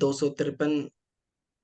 253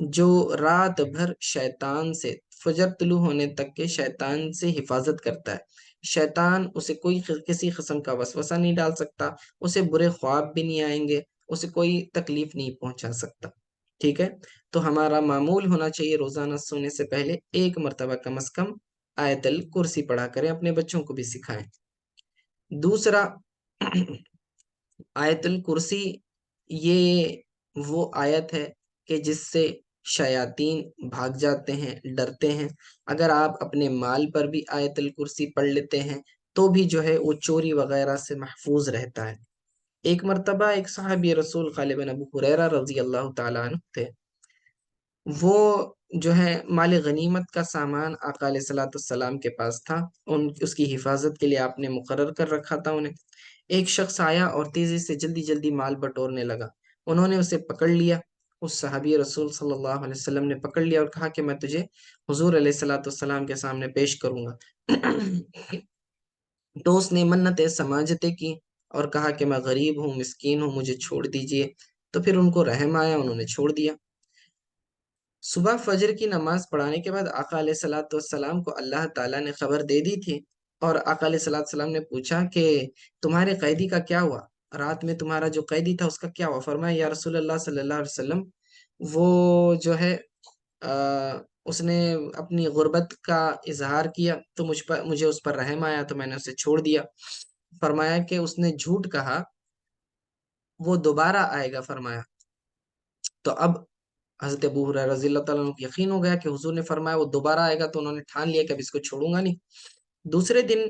جو رات بھر شیطان سے، فجر طلوع ہونے تک کے شیطان سے حفاظت کرتا ہے. شیطان اسے کوئی کسی قسم کا وسوسہ نہیں ڈال سکتا، اسے برے خواب بھی نہیں آئیں گے، اسے کوئی تکلیف نہیں پہنچا سکتا. ٹھیک ہے، تو ہمارا معمول ہونا چاہیے روزانہ سونے سے پہلے ایک مرتبہ کم از کم آیت الکرسی پڑھا کریں، اپنے بچوں کو بھی سکھائیں. دوسرا، آیت الکرسی یہ وہ آیت ہے کہ جس سے شیاطین بھاگ جاتے ہیں، ڈرتے ہیں. اگر آپ اپنے مال پر بھی آیت الکرسی پڑھ لیتے ہیں تو بھی جو ہے وہ چوری وغیرہ سے محفوظ رہتا ہے. ایک مرتبہ ایک صحابی رسول غالباً ابو ہریرہ رضی اللہ تعالیٰ عنہ تھے. وہ جو ہے مال غنیمت کا سامان آقا علیہ الصلوۃ والسلام کے پاس تھا، اس کی حفاظت کے لیے آپ نے مقرر کر رکھا تھا انہیں. ایک شخص آیا اور تیزی سے جلدی جلدی مال بٹورنے لگا. انہوں نے اسے پکڑ لیا، اس صحابی رسول صلی اللہ علیہ وسلم نے پکڑ لیا اور کہا کہ میں تجھے حضور علیہ الصلوۃ والسلام کے سامنے پیش کروں گا. تو اس نے منتیں سماجتیں کی اور کہا کہ میں غریب ہوں، مسکین ہوں، مجھے چھوڑ دیجئے. تو پھر ان کو رحم آیا، انہوں نے چھوڑ دیا. صبح فجر کی نماز پڑھانے کے بعد آقا علیہ الصلوۃ والسلام کو اللہ تعالیٰ نے خبر دے دی تھی، اور آقا علیہ الصلوۃ والسلام نے پوچھا کہ تمہارے قیدی کا کیا ہوا، رات میں تمہارا جو قیدی تھا اس کا کیا ہوا. فرمایا یا رسول اللہ صلی اللہ علیہ وسلم، وہ جو ہے اس نے اپنی غربت کا اظہار کیا تو مجھے اس پر رحم آیا تو میں نے اسے چھوڑ دیا. فرمایا کہ اس نے جھوٹ کہا، وہ دوبارہ آئے گا. فرمایا تو اب حضرت ابو ہریرہ رضی اللہ تعالیٰ عنہ کو یقین ہو گیا کہ حضور نے فرمایا وہ دوبارہ آئے گا، تو انہوں نے ٹھان لیا کہ اب اس کو چھوڑوں گا نہیں. دوسرے دن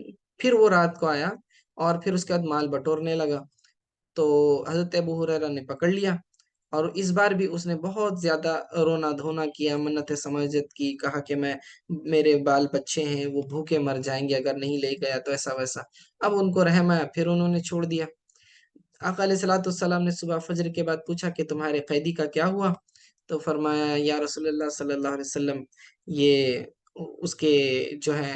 پھر وہ رات کو آیا اور پھر اس کے بعد مال بٹورنے لگا. تو حضرت ابو ہریرہ نے پکڑ لیا، اور اس بار بھی اس نے بہت زیادہ رونا دھونا کیا، منتیں سماجت کی، کہا کہ میرے بال بچے ہیں وہ بھوکے مر جائیں گے اگر نہیں لے گیا، تو ایسا ویسا. اب ان کو رحم آیا، پھر انہوں نے چھوڑ دیا. آقا علیہ الصلوۃ والسلام نے صبح فجر کے بعد پوچھا کہ تمہارے قیدی کا کیا ہوا. تو فرمایا یا رسول اللہ صلی اللہ علیہ وسلم، یہ اس کے جو ہے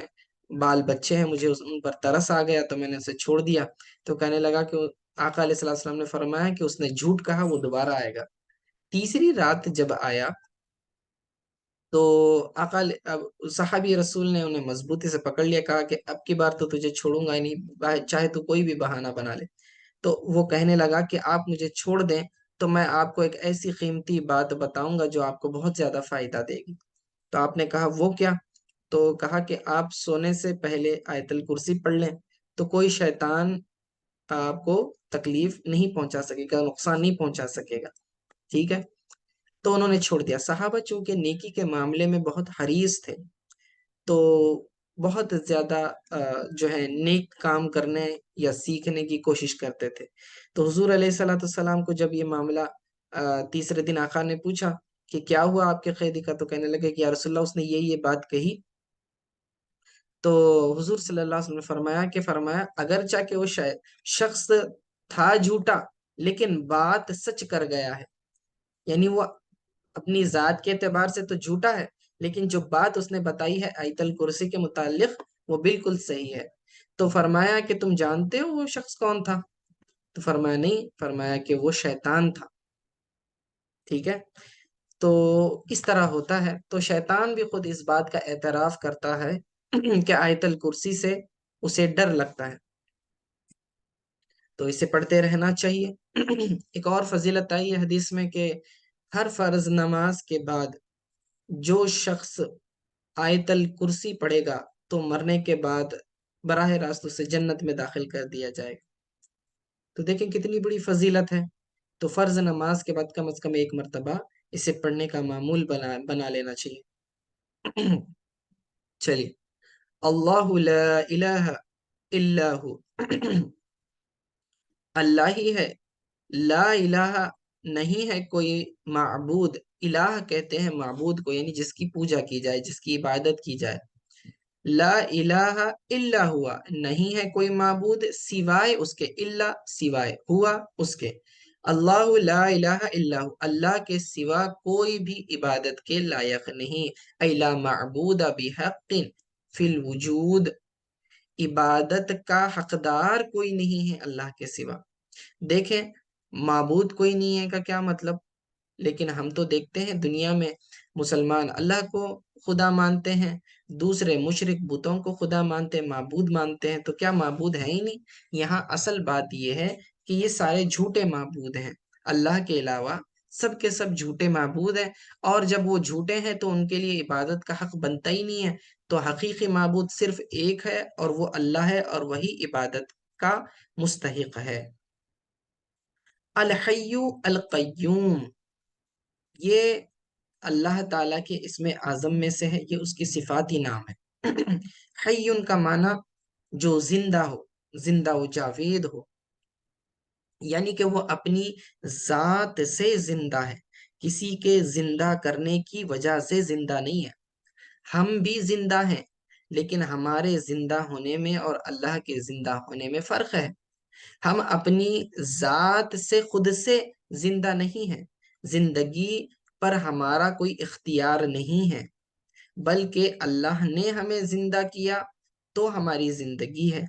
بال بچے ہیں، مجھے ان پر ترس آ گیا تو میں نے اسے چھوڑ دیا. تو کہنے لگا کہ آقا علیہ الصلوۃ والسلام نے فرمایا کہ اس نے جھوٹ کہا، وہ دوبارہ آئے گا. تیسری رات جب آیا تو اب صحابی رسول نے انہیں مضبوطی سے پکڑ لیا، کہا کہ اب کی بار تو تجھے چھوڑوں گا ہی نہیں، چاہے تو کوئی بھی بہانہ بنا لے. تو وہ کہنے لگا کہ آپ مجھے چھوڑ دیں تو میں آپ کو ایک ایسی قیمتی بات بتاؤں گا جو آپ کو بہت زیادہ فائدہ دے گی. تو آپ نے کہا وہ کیا؟ تو کہا کہ آپ سونے سے پہلے آیت الکرسی پڑھ لیں تو کوئی شیطان آپ کو تکلیف نہیں پہنچا سکے گا، نقصان نہیں پہنچا سکے گا. ٹھیک ہے، تو انہوں نے چھوڑ دیا. صحابہ چونکہ نیکی کے معاملے میں بہت حریص تھے، تو بہت زیادہ جو ہے نیک کام کرنے یا سیکھنے کی کوشش کرتے تھے. تو حضور علیہ الصلوۃ والسلام کو جب یہ معاملہ تیسرے دن آقا نے پوچھا کہ کیا ہوا آپ کے قیدی کا، تو کہنے لگے کہ یا رسول اللہ اس نے یہ بات کہی. تو حضور صلی اللہ علیہ وسلم نے فرمایا اگرچہ کہ وہ شخص تھا جھوٹا لیکن بات سچ کر گیا ہے. یعنی وہ اپنی ذات کے اعتبار سے تو جھوٹا ہے، لیکن جو بات اس نے بتائی ہے آیت الکرسی کے متعلق وہ بالکل صحیح ہے. تو فرمایا کہ تم جانتے ہو وہ شخص کون تھا؟ تو فرمایا نہیں. فرمایا کہ وہ شیطان تھا. ٹھیک ہے، تو اس طرح ہوتا ہے. تو شیطان بھی خود اس بات کا اعتراف کرتا ہے کہ آیت الکرسی سے اسے ڈر لگتا ہے، تو اسے پڑھتے رہنا چاہیے. ایک اور فضیلت آئی ہے حدیث میں کہ ہر فرض نماز کے بعد جو شخص آیت الکرسی پڑھے گا تو مرنے کے بعد براہ راست اسے جنت میں داخل کر دیا جائے گا. تو دیکھیں کتنی بڑی فضیلت ہے. تو فرض نماز کے بعد کم از کم ایک مرتبہ اسے پڑھنے کا معمول بنا لینا چاہیے. چلیے، اللہ لا الہ الا ہو، اللہ ہی ہے، لا الہ نہیں ہے کوئی معبود. الہ کہتے ہیں معبود کو، یعنی جس کی پوجا کی جائے، جس کی عبادت کی جائے. لا الہ الا ہوا، نہیں ہے کوئی معبود سوائے اس کے، الا سوائے، ہوا اس کے. اللہ لا الہ الا ہو، اللہ کے سوا کوئی بھی عبادت کے لائق نہیں. ای لا معبود بحق فی الوجود، عبادت کا حقدار کوئی نہیں ہے اللہ کے سوا. دیکھیں معبود کوئی نہیں ہے کا کیا مطلب؟ لیکن ہم تو دیکھتے ہیں دنیا میں مسلمان اللہ کو خدا مانتے ہیں، دوسرے مشرک بتوں کو خدا مانتے ہیں، معبود مانتے ہیں، تو کیا معبود ہے ہی نہیں؟ یہاں اصل بات یہ ہے کہ یہ سارے جھوٹے معبود ہیں، اللہ کے علاوہ سب کے سب جھوٹے معبود ہیں، اور جب وہ جھوٹے ہیں تو ان کے لیے عبادت کا حق بنتا ہی نہیں ہے۔ تو حقیقی معبود صرف ایک ہے اور وہ اللہ ہے، اور وہی عبادت کا مستحق ہے۔ الحی القیوم، یہ اللہ تعالیٰ کے اسم اعظم میں سے ہے، یہ اس کی صفاتی نام ہے۔ حی کا معنی جو زندہ ہو، زندہ و جاوید ہو، یعنی کہ وہ اپنی ذات سے زندہ ہے، کسی کے زندہ کرنے کی وجہ سے زندہ نہیں ہے۔ ہم بھی زندہ ہیں، لیکن ہمارے زندہ ہونے میں اور اللہ کے زندہ ہونے میں فرق ہے۔ ہم اپنی ذات سے خود سے زندہ نہیں ہیں، زندگی پر ہمارا کوئی اختیار نہیں ہے، بلکہ اللہ نے ہمیں زندہ کیا تو ہماری زندگی ہے۔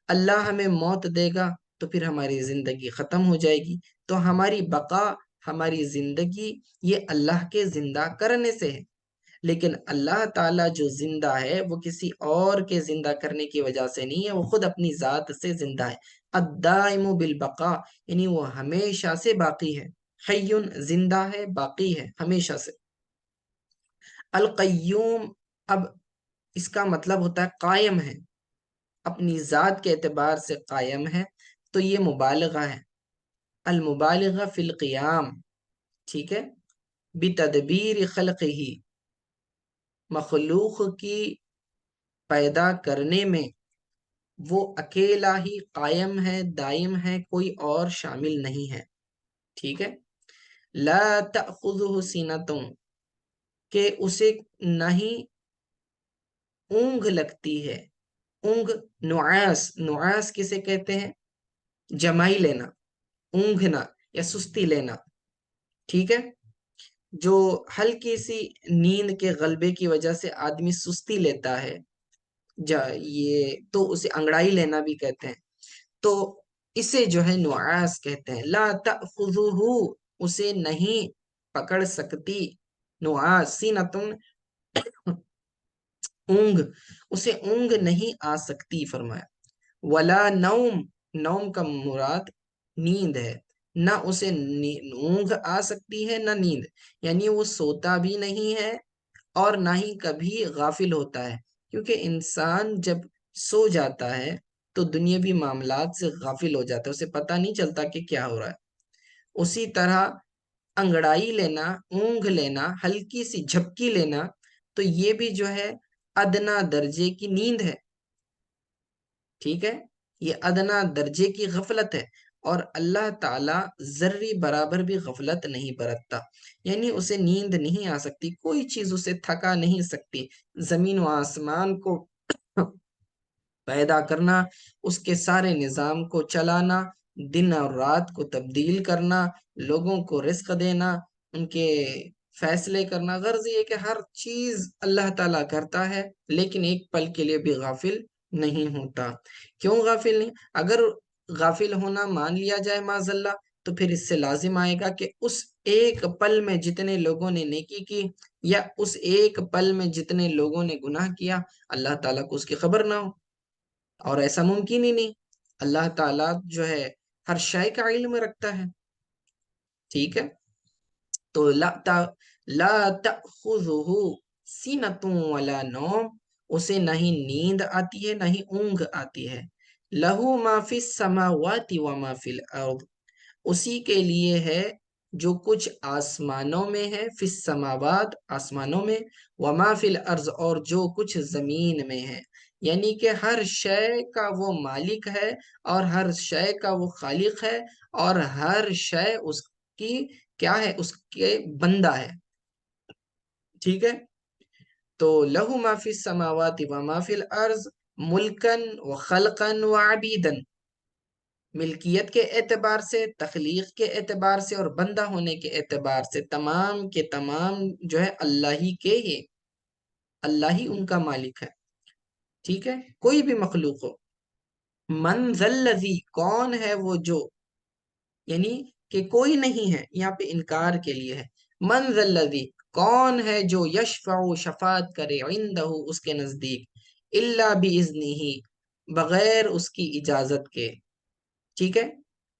اللہ ہمیں موت دے گا تو پھر ہماری زندگی ختم ہو جائے گی۔ تو ہماری بقا، ہماری زندگی، یہ اللہ کے زندہ کرنے سے ہے۔ لیکن اللہ تعالیٰ جو زندہ ہے وہ کسی اور کے زندہ کرنے کی وجہ سے نہیں ہے، وہ خود اپنی ذات سے زندہ ہے۔ الدائم بالبقاء، یعنی وہ ہمیشہ سے باقی ہے۔ حیٌ زندہ ہے، باقی ہے ہمیشہ سے۔ القیوم، اب اس کا مطلب ہوتا ہے قائم ہے، اپنی ذات کے اعتبار سے قائم ہے، تو یہ مبالغہ ہے۔ المبالغہ فی القیام، ٹھیک ہے، بتدبیر خلقہ، مخلوق کی پیدا کرنے میں وہ اکیلا ہی قائم ہے، دائم ہے، کوئی اور شامل نہیں ہے، ٹھیک ہے۔ لا تأخذہ سینۃ، کہ اسے نہیں اونگ لگتی ہے۔ اونگ، نعاس، نعاس کسے کہتے ہیں؟ جمائی لینا، اونگنا یا سستی لینا، ٹھیک ہے۔ جو ہلکی سی نیند کے غلبے کی وجہ سے آدمی سستی لیتا ہے، یہ تو اسے انگڑائی لینا بھی کہتے ہیں، تو اسے جو ہے نعاس کہتے ہیں۔ لا تأخذہ، اسے نہیں پکڑ سکتی، نعاس، سینتن، اونگ، اسے اونگ نہیں آ سکتی فرمایا۔ ولا نوم، نوم کا مراد نیند ہے، نہ اسے اونگ آ سکتی ہے نہ نیند، یعنی وہ سوتا بھی نہیں ہے اور نہ ہی کبھی غافل ہوتا ہے، کیونکہ انسان جب سو جاتا ہے تو دنیاوی معاملات سے غافل ہو جاتا ہے، اسے پتہ نہیں چلتا کہ کیا ہو رہا ہے۔ اسی طرح انگڑائی لینا، اونگ لینا، ہلکی سی جھپکی لینا، تو یہ بھی جو ہے ادنا درجے کی نیند ہے، ٹھیک ہے، یہ ادنا درجے کی غفلت ہے، اور اللہ تعالیٰ ذرے برابر بھی غفلت نہیں برتتا، یعنی اسے نیند نہیں آ سکتی، کوئی چیز اسے تھکا نہیں سکتی۔ زمین و آسمان کو پیدا کرنا، اس کے سارے نظام کو چلانا، دن اور رات کو تبدیل کرنا، لوگوں کو رزق دینا، ان کے فیصلے کرنا، غرض یہ کہ ہر چیز اللہ تعالیٰ کرتا ہے، لیکن ایک پل کے لیے بھی غافل نہیں ہوتا۔ کیوں غافل نہیں؟ اگر غافل ہونا مان لیا جائے معاذ اللہ، تو پھر اس سے لازم آئے گا کہ اس ایک پل میں جتنے لوگوں نے نیکی کی، یا اس ایک پل میں جتنے لوگوں نے گناہ کیا، اللہ تعالیٰ کو اس کی خبر نہ ہو، اور ایسا ممکن ہی نہیں۔ اللہ تعالیٰ جو ہے ہر شے کا علم رکھتا ہے، ٹھیک ہے۔ تو لا تأخذہ سینۃ ولا نوم، اسے نہ ہی نیند آتی ہے نہ ہی اونگ آتی ہے۔ لہو ما فی السماوات وما فی الارض، اسی کے لیے ہے جو کچھ آسمانوں میں ہے، فی السماوات آسمانوں میں، وما فی الارض اور جو کچھ زمین میں ہے، یعنی کہ ہر شے کا وہ مالک ہے اور ہر شے کا وہ خالق ہے، اور ہر شے اس کی کیا ہے؟ اس کے بندہ ہے، ٹھیک ہے۔ تو لہو ما فی السماوات وما فی الارض ملکن و خلقن و عبیدن، ملکیت کے اعتبار سے، تخلیق کے اعتبار سے، اور بندہ ہونے کے اعتبار سے، تمام کے تمام جو ہے اللہ ہی کے ہی، اللہ ہی ان کا مالک ہے، ٹھیک ہے، کوئی بھی مخلوق ہو۔ من ذا الذی، کون ہے وہ جو، یعنی کہ کوئی نہیں ہے، یہاں پہ انکار کے لیے ہے، من ذا الذی کون ہے جو یشفع شفاعت کرے عندہ اس کے نزدیک الا باذنہ بغیر اس کی اجازت کے، ٹھیک ہے،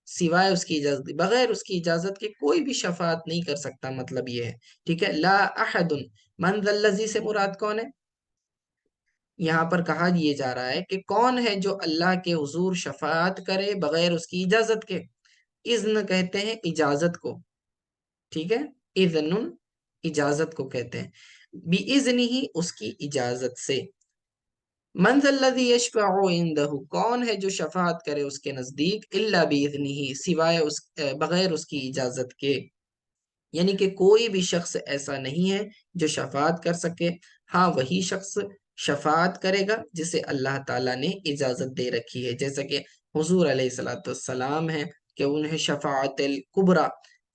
سوائے اس کی اجازت، بغیر اس کی اجازت کے کوئی بھی شفاعت نہیں کر سکتا، مطلب یہ ہے، ٹھیک ہے۔ لا احد، من ذا الذی سے مراد کون ہے؟ یہاں پر کہا یہ جا رہا ہے کہ کون ہے جو اللہ کے حضور شفاعت کرے بغیر اس کی اجازت کے۔ اذن کہتے ہیں اجازت کو، ٹھیک ہے، اذن اجازت کو کہتے ہیں، باذن ہی اس کی اجازت سے۔ من ذا الذی یشفع عندہ کون ہے جو شفاعت کرے اس کے نزدیک الا باذنہ سوائے بغیر اس کی اجازت کے، یعنی کہ کوئی بھی شخص ایسا نہیں ہے جو شفاعت کر سکے، ہاں وہی شخص شفاعت کرے گا جسے اللہ تعالیٰ نے اجازت دے رکھی ہے، جیسا کہ حضور علیہ السلام ہے کہ انہیں شفاعت الکبریٰ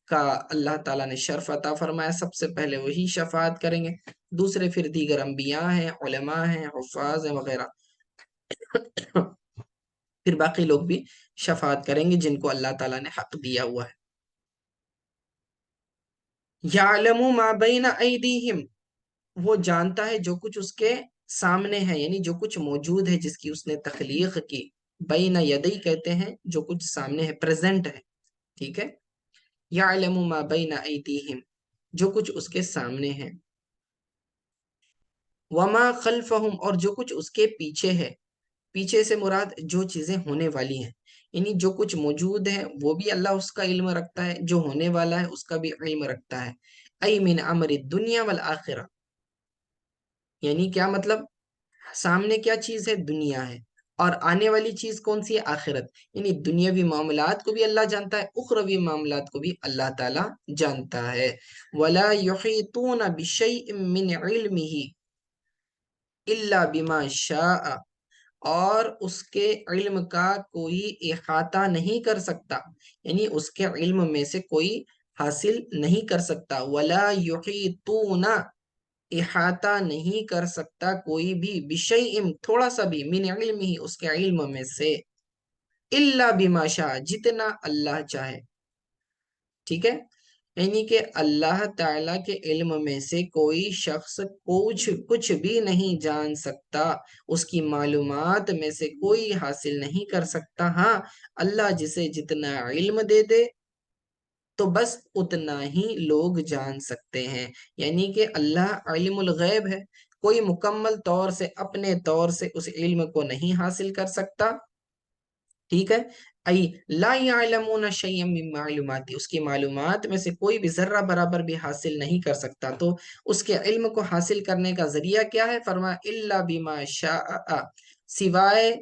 کا اللہ تعالیٰ نے شرف عطا فرمایا، سب سے پہلے وہی شفاعت کریں گے، دوسرے پھر دیگر انبیاء ہیں، علماء ہیں، حفاظ ہیں وغیرہ، پھر باقی لوگ بھی شفاعت کریں گے جن کو اللہ تعالیٰ نے حق دیا ہوا ہے۔ یعلم ما بین ایدیہم وہ جانتا ہے جو کچھ اس کے سامنے ہے، یعنی جو کچھ موجود ہے جس کی اس نے تخلیق کی، بین یدی کہتے ہیں جو کچھ سامنے ہے، پریزنٹ ہے، ٹھیک ہے، یعلم ما بین ایدیہم جو کچھ اس کے سامنے ہے، وما خلفہم اور جو کچھ اس کے پیچھے ہے، پیچھے سے مراد جو چیزیں ہونے والی ہیں، یعنی جو کچھ موجود ہے وہ بھی اللہ اس کا علم رکھتا ہے، جو ہونے والا ہے اس کا بھی علم رکھتا ہے، ای من امر الدنیا والآخرہ، یعنی کیا مطلب، سامنے کیا چیز ہے، دنیا ہے، اور آنے والی چیز کون سی ہے، آخرت، یعنی دنیاوی معاملات کو بھی اللہ جانتا ہے، اخروی معاملات کو بھی اللہ تعالی جانتا ہے۔ وَلَا يُحِيطُونَ بِشَيْءٍ مِّنْ عِلْمِهِ إِلَّا بِمَا شَاءَ اور اس کے علم کا کوئی احاطہ نہیں کر سکتا، یعنی اس کے علم میں سے کوئی حاصل نہیں کر سکتا، وَلَا يُحِيطُونَ احاطہ نہیں کر سکتا کوئی بھی، بشیء تھوڑا سا بھی، من علم ہی اس کے علم میں سے، الا بما شاء جتنا اللہ چاہے، ٹھیک ہے، یعنی کہ اللہ تعالیٰ کے علم میں سے کوئی شخص کچھ بھی نہیں جان سکتا، اس کی معلومات میں سے کوئی حاصل نہیں کر سکتا، ہاں اللہ جسے جتنا علم دے دے تو بس اتنا ہی لوگ جان سکتے ہیں، یعنی کہ اللہ علم الغیب ہے، کوئی مکمل طور سے اپنے طور سے اس علم کو نہیں حاصل کر سکتا، ٹھیک ہے، ای لا یعلمون شیئا من معلوماتی اس کی معلومات میں سے کوئی بھی ذرہ برابر بھی حاصل نہیں کر سکتا، تو اس کے علم کو حاصل کرنے کا ذریعہ کیا ہے، فرمایا الا بما شاء سوائے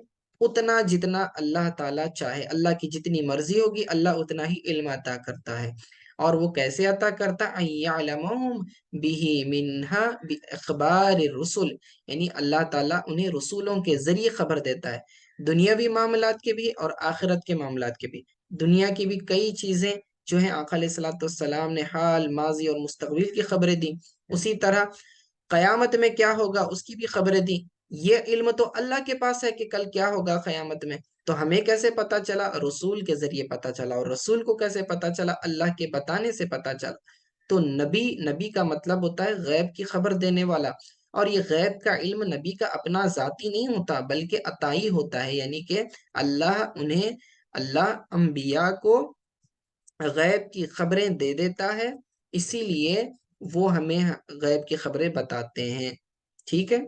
اتنا جتنا اللہ تعالیٰ چاہے، اللہ کی جتنی مرضی ہوگی اللہ اتنا ہی علم عطا کرتا ہے، اور وہ کیسے عطا کرتا ہے، یعلمہم بہ منہا باخبار الرسل، یعنی اللہ تعالیٰ انہیں رسولوں کے ذریعے خبر دیتا ہے، دنیاوی معاملات کے بھی اور آخرت کے معاملات کے بھی، دنیا کی بھی کئی چیزیں جو ہیں آقا علیہ السلام نے حال، ماضی اور مستقبل کی خبریں دی، اسی طرح قیامت میں کیا ہوگا اس کی بھی خبریں دی، یہ علم تو اللہ کے پاس ہے کہ کل کیا ہوگا قیامت میں، تو ہمیں کیسے پتا چلا، رسول کے ذریعے پتا چلا، اور رسول کو کیسے پتا چلا، اللہ کے بتانے سے پتا چلا، تو نبی کا مطلب ہوتا ہے غیب کی خبر دینے والا، اور یہ غیب کا علم نبی کا اپنا ذاتی نہیں ہوتا بلکہ عطائی ہوتا ہے، یعنی کہ اللہ انبیاء کو غیب کی خبریں دے دیتا ہے، اسی لیے وہ ہمیں غیب کی خبریں بتاتے ہیں، ٹھیک ہے،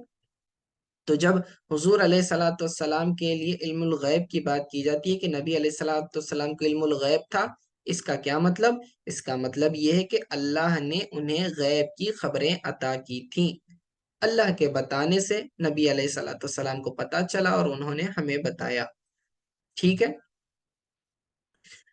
تو جب حضور علیہ السلام کے لیے علم الغیب کی بات کی جاتی ہے کہ نبی علیہ السلام کو علم الغیب تھا، اس کا کیا مطلب، اس کا مطلب یہ ہے کہ اللہ نے انہیں غیب کی خبریں عطا کی تھیں، اللہ کے بتانے سے نبی علیہ السلام کو پتا چلا اور انہوں نے ہمیں بتایا، ٹھیک ہے،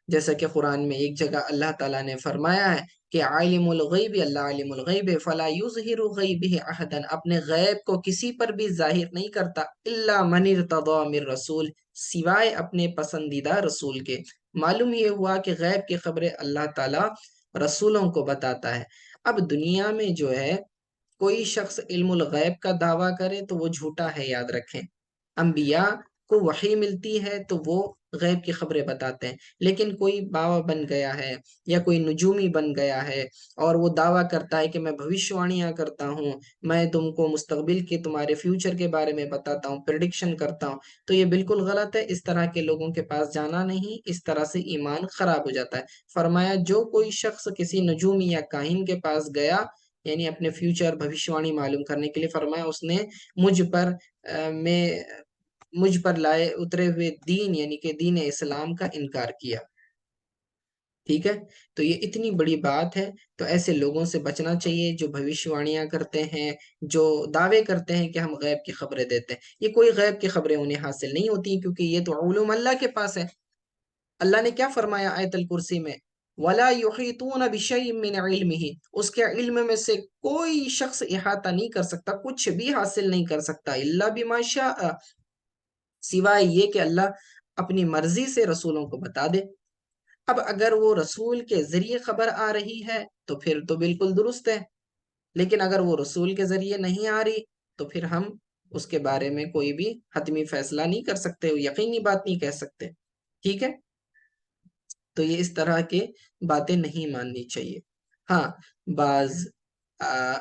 جیسا کہ قرآن میں ایک جگہ اللہ تعالیٰ نے فرمایا ہے کہ عالم الغیب، اللہ عالم الغیب فلا یظہر غیبہ احدا اپنے غیب کو کسی پر بھی ظاہر نہیں کرتا، الا من ارتضی من رسول سوائے اپنے پسندیدہ رسول کے، معلوم یہ ہوا کہ غیب کی خبریں اللہ تعالیٰ رسولوں کو بتاتا ہے۔ اب دنیا میں جو ہے کوئی شخص علم الغیب کا دعویٰ کرے تو وہ جھوٹا ہے، یاد رکھیں، انبیاء کو وحی ملتی ہے تو وہ غیب کی خبریں بتاتے ہیں، لیکن کوئی بابا بن گیا ہے یا کوئی نجومی بن گیا ہے اور وہ دعویٰ کرتا ہے کہ میں بھوشیوانیاں کرتا ہوں، میں تم کو مستقبل کے تمہارے فیوچر کے بارے میں بتاتا ہوں، پریڈکشن کرتا ہوں، تو یہ بالکل غلط ہے۔ اس طرح کے لوگوں کے پاس جانا نہیں، اس طرح سے ایمان خراب ہو جاتا ہے۔ فرمایا جو کوئی شخص کسی نجومی یا کاہن کے پاس گیا، یعنی اپنے فیوچر بھوشیوانی معلوم کرنے کے لیے، فرمایا اس نے مجھ پر میں مجھ پر لائے اترے ہوئے دین یعنی کہ دین اسلام کا انکار کیا۔ ٹھیک ہے، تو یہ اتنی بڑی بات ہے، تو ایسے لوگوں سے بچنا چاہیے جو بھوشیوانیاں کرتے ہیں، جو دعوے کرتے ہیں کہ ہم غیب کی خبریں دیتے ہیں۔ یہ کوئی غیب کی خبریں انہیں حاصل نہیں ہوتی، کیونکہ یہ تو علوم اللہ کے پاس ہے۔ اللہ نے کیا فرمایا آیت الکرسی میں؟ وَلَا يُحِيطُونَ بِشَيْءٍ مِّنْ عِلْمِهِ، اس کے علم میں سے کوئی شخص احاطہ نہیں کر سکتا، کچھ بھی حاصل نہیں کر سکتا، الا بما شاء، سوائے یہ کہ اللہ اپنی مرضی سے رسولوں کو بتا دے۔ اب اگر وہ رسول کے ذریعے خبر آ رہی ہے تو پھر تو بالکل درست ہے، لیکن اگر وہ رسول کے ذریعے نہیں آ رہی تو پھر ہم اس کے بارے میں کوئی بھی حتمی فیصلہ نہیں کر سکتے، یقینی بات نہیں کہہ سکتے۔ ٹھیک ہے، تو یہ اس طرح کے باتیں نہیں ماننی چاہیے۔ ہاں، بعض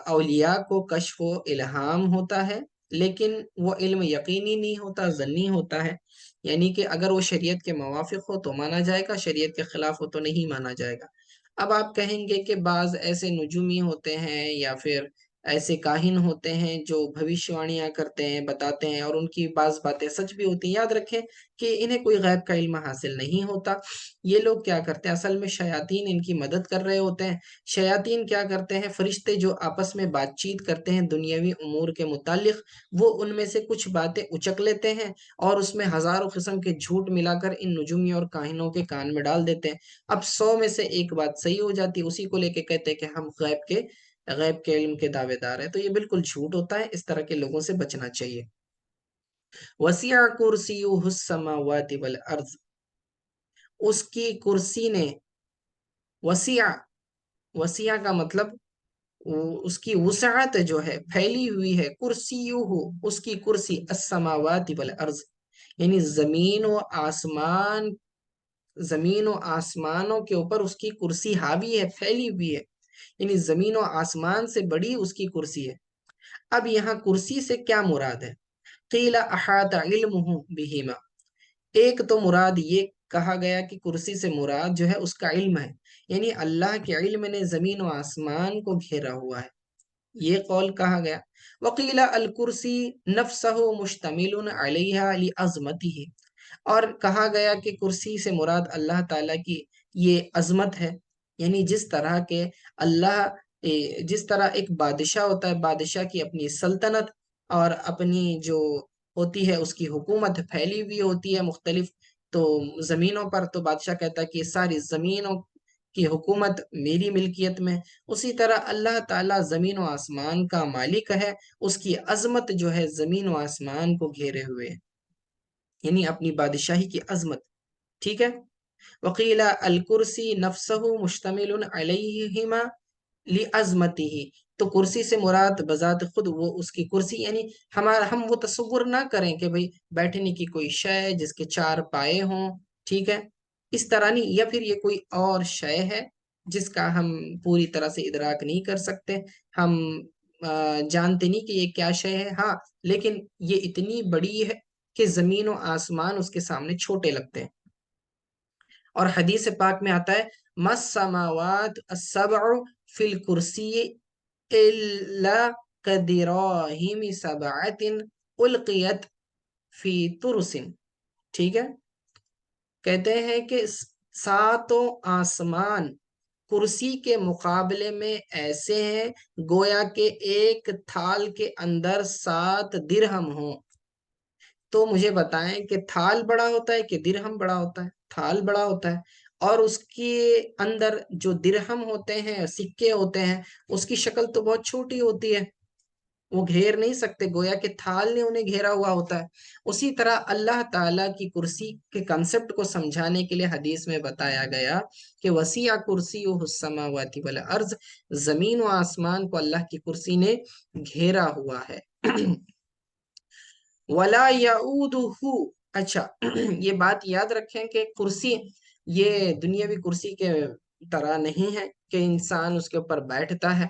اولیاء کو کشف و الہام ہوتا ہے، لیکن وہ علم یقینی نہیں ہوتا، ظنی ہوتا ہے، یعنی کہ اگر وہ شریعت کے موافق ہو تو مانا جائے گا، شریعت کے خلاف ہو تو نہیں مانا جائے گا۔ اب آپ کہیں گے کہ بعض ایسے نجومی ہوتے ہیں یا پھر ایسے کاہن ہوتے ہیں جو بھوشیوانیاں کرتے ہیں، بتاتے ہیں، اور ان کی بعض باتیں سچ بھی ہوتی ہیں۔ یاد رکھیں کہ انہیں کوئی غیب کا علم حاصل نہیں ہوتا۔ یہ لوگ کیا کرتے ہیں؟ اصل میں شیاطین ان کی مدد کر رہے ہوتے ہیں۔ شیاطین کیا کرتے ہیں؟ فرشتے جو آپس میں بات چیت کرتے ہیں دنیاوی امور کے متعلق، وہ ان میں سے کچھ باتیں اچک لیتے ہیں اور اس میں ہزاروں قسم کے جھوٹ ملا کر ان نجومی اور کاہنوں کے کان میں ڈال دیتے ہیں۔ اب 100 میں سے ایک بات صحیح ہو جاتی ہے، اسی کو لے کے کہتے ہیں کہ ہم غیب کے علم کے دعوے دار ہیں، تو یہ بالکل جھوٹ ہوتا ہے۔ اس طرح کے لوگوں سے بچنا چاہیے۔ وسیع کرسیہ السماوات والارض، اس کی کرسی نے، وسیع، وسیع کا مطلب اس کی وسعت جو ہے پھیلی ہوئی ہے، کرسیہ، اس کی کرسی، السماوات والارض، یعنی زمین و آسمانوں کے اوپر اس کی کرسی حاوی ہے، پھیلی ہوئی ہے، یعنی زمین و آسمان سے بڑی اس کی کرسی ہے۔ اب یہاں کرسی سے کیا مراد ہے؟ قیل احاط علمہ بہما، ایک تو مراد یہ کہا گیا کہ کرسی سے مراد جو ہے اس کا علم ہے، یعنی اللہ کے علم نے زمین و آسمان کو گھیرا ہوا ہے، یہ قول کہا گیا۔ وقیل الکرسی نفسہ مشتمل علیہ لعظمتہ، اور کہا گیا کہ کرسی سے مراد اللہ تعالیٰ کی یہ عظمت ہے، یعنی جس طرح کے اللہ جس طرح ایک بادشاہ ہوتا ہے، بادشاہ کی اپنی سلطنت اور اپنی جو ہوتی ہے اس کی حکومت پھیلی ہوئی ہوتی ہے مختلف تو زمینوں پر، تو بادشاہ کہتا ہے کہ ساری زمینوں کی حکومت میری ملکیت میں، اسی طرح اللہ تعالیٰ زمین و آسمان کا مالک ہے، اس کی عظمت جو ہے زمین و آسمان کو گھیرے ہوئے ہے، یعنی اپنی بادشاہی کی عظمت۔ ٹھیک ہے، وقیل الکرسی نفسہ مشتمل علیہما لعظمتہ، تو کرسی سے مراد بذات خود وہ اس کی کرسی، یعنی ہم وہ تصور نہ کریں کہ بھئی بیٹھنے کی کوئی شے جس کے 4 پائے ہوں، ٹھیک ہے، اس طرح نہیں، یا پھر یہ کوئی اور شے ہے جس کا ہم پوری طرح سے ادراک نہیں کر سکتے، ہم جانتے نہیں کہ یہ کیا شے ہے، ہاں لیکن یہ اتنی بڑی ہے کہ زمین و آسمان اس کے سامنے چھوٹے لگتے ہیں۔ اور حدیث پاک میں آتا ہے مَس سماوات السبع فی الکرسی الا کدراہیم سبعۃ القیت فی ترس، ٹھیک ہے، کہتے ہیں کہ 7 آسمان کرسی کے مقابلے میں ایسے ہیں گویا کہ ایک تھال کے اندر 7 درہم ہوں۔ تو مجھے بتائیں کہ تھال بڑا ہوتا ہے کہ درہم بڑا ہوتا ہے؟ تھال بڑا ہوتا ہے، اور اس کے اندر جو درہم ہوتے ہیں، سکے ہوتے ہیں، اس کی شکل تو بہت چھوٹی ہوتی ہے، وہ گھیر نہیں سکتے، گویا کہ تھال نے انہیں گھیرا ہوا ہوتا ہے۔ اسی طرح اللہ تعالیٰ کی کرسی کے کنسپٹ کو سمجھانے کے لیے حدیث میں بتایا گیا کہ وسیع کرسیہ السماوات والارض، زمین و آسمان کو اللہ کی کرسی نے گھیرا ہوا ہے۔ وَلَا يَعُودُهُ، اچھا یہ بات یاد رکھیں کہ کرسی یہ دنیاوی کرسی کے طرح نہیں ہے کہ انسان اس کے اوپر بیٹھتا ہے،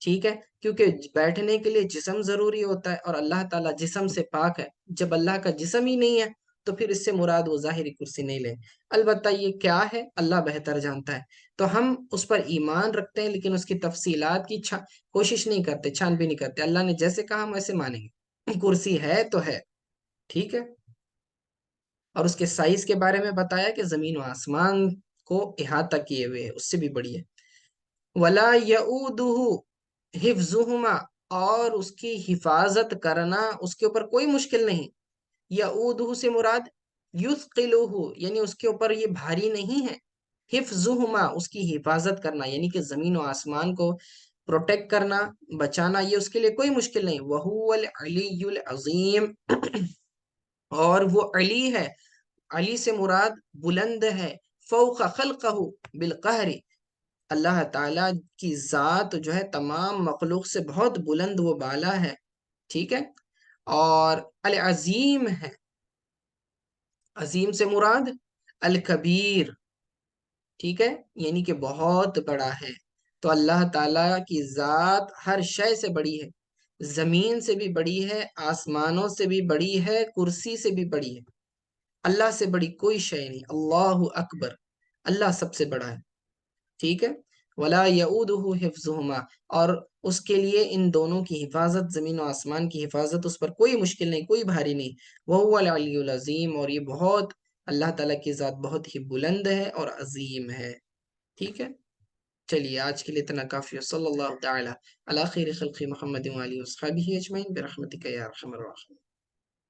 ٹھیک ہے، کیونکہ بیٹھنے کے لیے جسم ضروری ہوتا ہے اور اللہ تعالیٰ جسم سے پاک ہے۔ جب اللہ کا جسم ہی نہیں ہے تو پھر اس سے مراد وہ ظاہری کرسی نہیں لیں۔ البتہ یہ کیا ہے اللہ بہتر جانتا ہے، تو ہم اس پر ایمان رکھتے ہیں لیکن اس کی تفصیلات کی کوشش نہیں کرتے، چھان بھی نہیں کرتے۔ اللہ نے جیسے کہا ہم ویسے مانیں گے، کرسی ہے تو ہے، ٹھیک ہے۔ اور اس کے سائز کے بارے میں بتایا کہ زمین و آسمان کو احاطہ کیے ہوئے ہے، اس سے بھی بڑی ہے۔ ولا یعودہ حفظہما، اور اس کی حفاظت کرنا اس کے اوپر کوئی مشکل نہیں۔ یعودہ سے مراد یثقلہ، یعنی اس کے اوپر یہ بھاری نہیں ہے۔ حفظہما، اس کی حفاظت کرنا، یعنی کہ زمین و آسمان کو پروٹیکٹ کرنا، بچانا، یہ اس کے لیے کوئی مشکل نہیں۔ وہو العلی العظیم، اور وہ علی ہے، علی سے مراد بلند ہے، فوق خلقہ بالقہر، اللہ تعالیٰ کی ذات جو ہے تمام مخلوق سے بہت بلند و بالا ہے، ٹھیک ہے۔ اور العظیم ہے، عظیم سے مراد الکبیر، ٹھیک ہے، یعنی کہ بہت بڑا ہے۔ تو اللہ تعالیٰ کی ذات ہر شے سے بڑی ہے، زمین سے بھی بڑی ہے، آسمانوں سے بھی بڑی ہے، کرسی سے بھی بڑی ہے۔ اللہ سے بڑی کوئی شے نہیں، اللہ اکبر، اللہ سب سے بڑا ہے، ٹھیک ہے۔ ولا یعودہ حفظہما، اور اس کے لیے ان دونوں کی حفاظت، زمین و آسمان کی حفاظت، اس پر کوئی مشکل نہیں، کوئی بھاری نہیں۔ وہو العلی العظیم، اور یہ بہت، اللہ تعالیٰ کی ذات بہت ہی بلند ہے اور عظیم ہے، ٹھیک ہے۔ چلیے آج کے لیے اتنا کافی ہے۔ صلی اللہ تعالی علی خیر خلق محمد وآلہ وصحبہ اجمعین برحمتک یا ارحم الراحمین۔